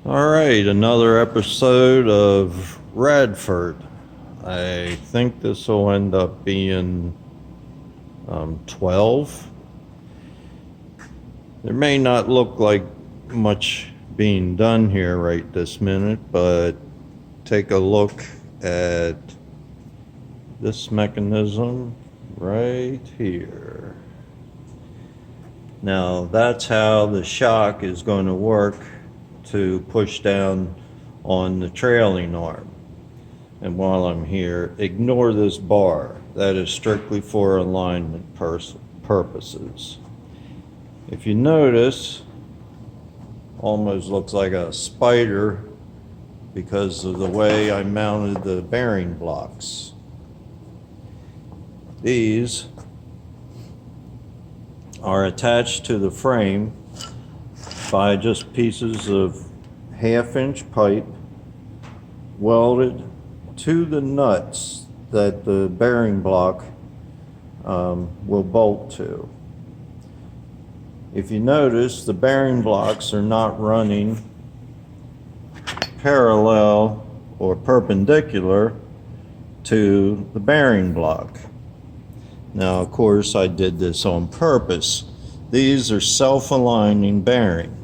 All right, another episode of Radpherd. I think this will end up being 12. There may not look like much being done here right this minute, but take a look at this mechanism right here. Now, that's how the shock is going to work to push down on the trailing arm. And while I'm here, ignore this bar. That is strictly for alignment purposes. If you notice, almost looks like a spider because of the way I mounted the bearing blocks. These are attached to the frame by just pieces of 1/2-inch pipe welded to the nuts that the bearing block will bolt to. If you notice, the bearing blocks are not running parallel or perpendicular to the bearing block. Now, of course, I did this on purpose. These are self-aligning bearings.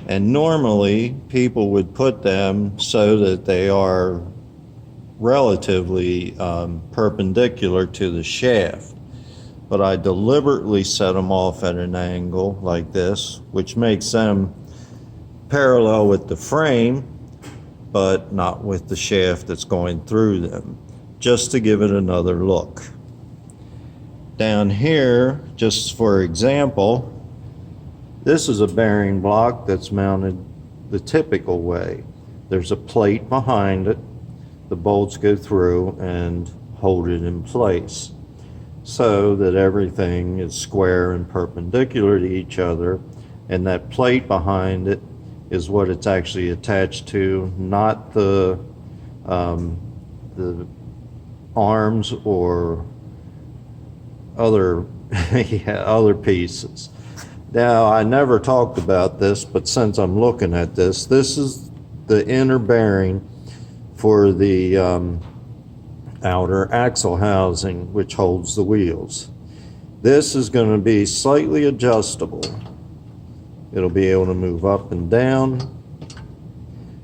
And normally, people would put them so that they are relatively perpendicular to the shaft. But I deliberately set them off at an angle like this, which makes them parallel with the frame, but not with the shaft that's going through them, just to give it another look. Down here, just for example, this is a bearing block that's mounted the typical way. There's a plate behind it. The bolts go through and hold it in place so that everything is square and perpendicular to each other, and that plate behind it is what it's actually attached to, not the arms or other other pieces. Now, I never talked about this, but since I'm looking at this, this is the inner bearing for the outer axle housing, which holds the wheels. This is going to be slightly adjustable. It'll be able to move up and down.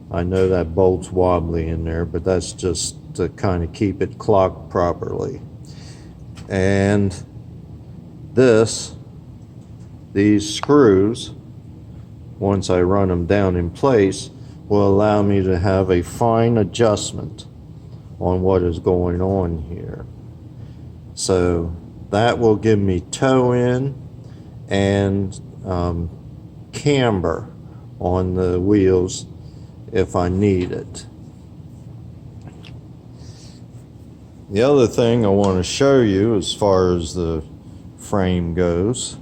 I know that bolt's wobbly in there, but that's just to kind of keep it clocked properly. And these screws, once I run them down in place, will allow me to have a fine adjustment on what is going on here. So that will give me toe in and camber on the wheels if I need it. The other thing I want to show you as far as the frame goes,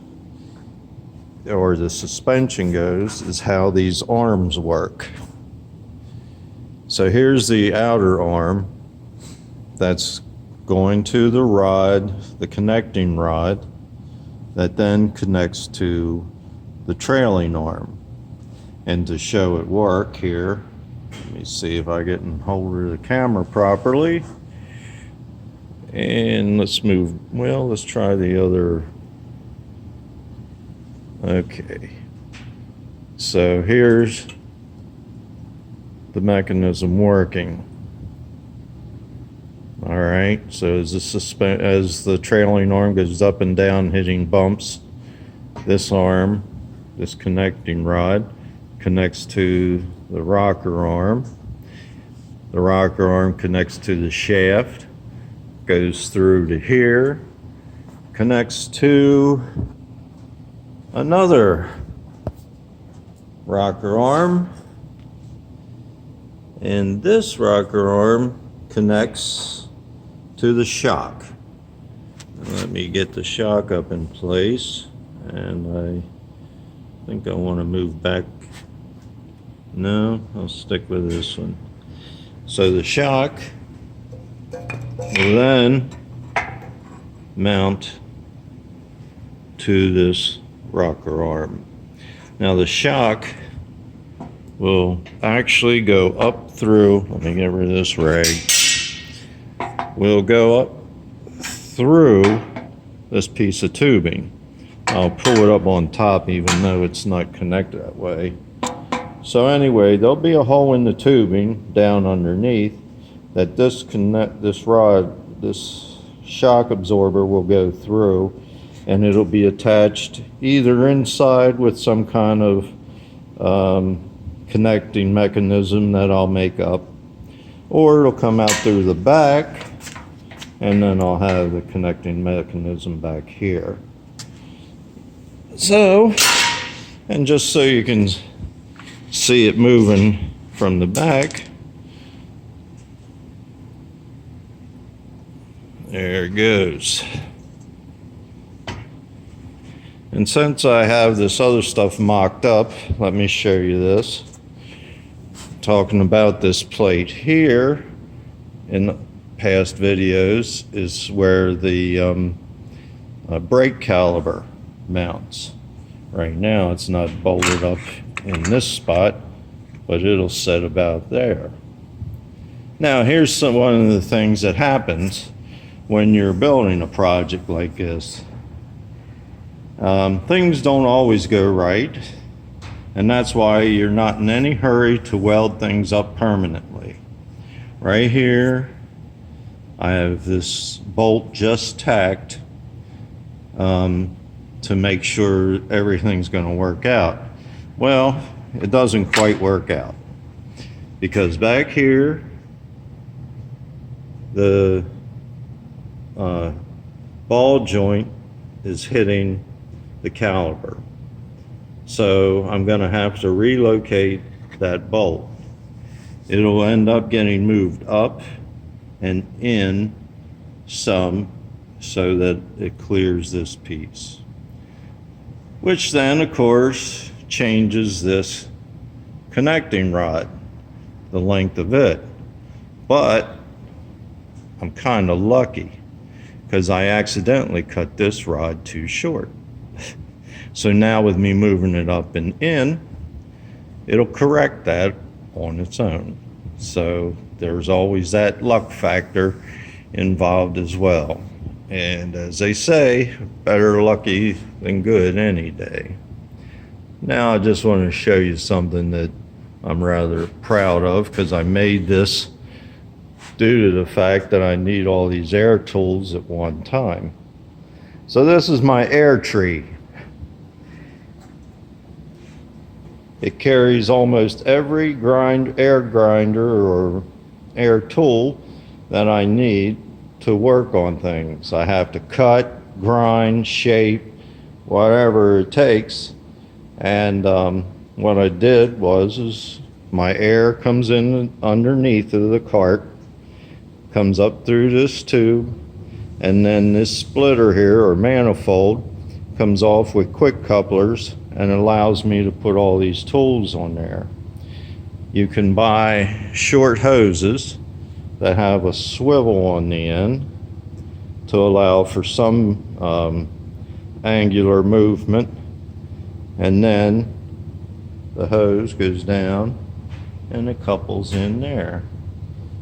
or the suspension goes, is how these arms work. So here's the outer arm that's going to the rod, the connecting rod, that then connects to the trailing arm. And to show it work here, let me see if I can hold the camera properly. And let's try the other. Okay. So here's the mechanism working. All right, so as the trailing arm goes up and down hitting bumps, this arm, this connecting rod, connects to the rocker arm. The rocker arm connects to the shaft, goes through to here, connects to another rocker arm, and this rocker arm connects to the shock. Let me get the shock up in place, and I think I want to move back. No, I'll stick with this one. So the shock will then mount to this rocker arm. Now the shock will actually go up through, let me get rid of this rag, will go up through this piece of tubing. I'll pull it up on top even though it's not connected that way. So anyway, there'll be a hole in the tubing down underneath that this shock absorber will go through, and it'll be attached either inside with some kind of connecting mechanism that I'll make up, or it'll come out through the back, and then I'll have the connecting mechanism back here. So, and just so you can see it moving from the back, there it goes. And since I have this other stuff mocked up, let me show you this. Talking about this plate here in past videos is where the brake caliper mounts. Right now it's not bolted up in this spot, but it'll set about there. Now here's one of the things that happens when you're building a project like this. Things don't always go right, and that's why you're not in any hurry to weld things up permanently. Right here I have this bolt just tacked to make sure everything's going to work out. Well, it doesn't quite work out, because back here the ball joint is hitting the caliper, so I'm going to have to relocate that bolt. It'll end up getting moved up and in some so that it clears this piece, which then of course changes this connecting rod, the length of it. But I'm kind of lucky because I accidentally cut this rod too short. So now with me moving it up and in, it'll correct that on its own. So there's always that luck factor involved as well. And as they say, better lucky than good any day. Now I just want to show you something that I'm rather proud of, because I made this due to the fact that I need all these air tools at one time. So this is my air tree. It carries almost every air grinder or air tool that I need to work on things. I have to cut, grind, shape, whatever it takes. And what I did was my air comes in underneath of the cart, comes up through this tube, and then this splitter here, or manifold, comes off with quick couplers and allows me to put all these tools on there. You can buy short hoses that have a swivel on the end to allow for some angular movement, and then the hose goes down and it couples in there.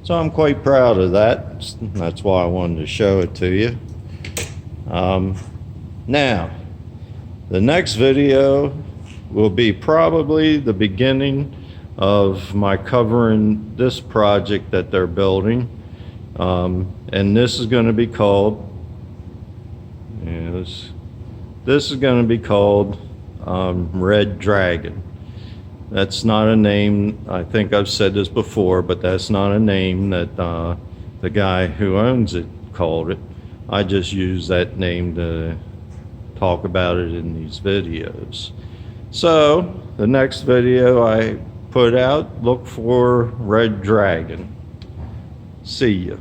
So I'm quite proud of that. That's why I wanted to show it to you. Now, the next video will be probably the beginning of my covering this project that they're building. And this is going to be called, this is going to be called Red Dragon. That's not a name, I think I've said this before, but that's not a name that the guy who owns it called it. I just use that name to talk about it in these videos. So the next video I put out, look for Red Dragon. See ya.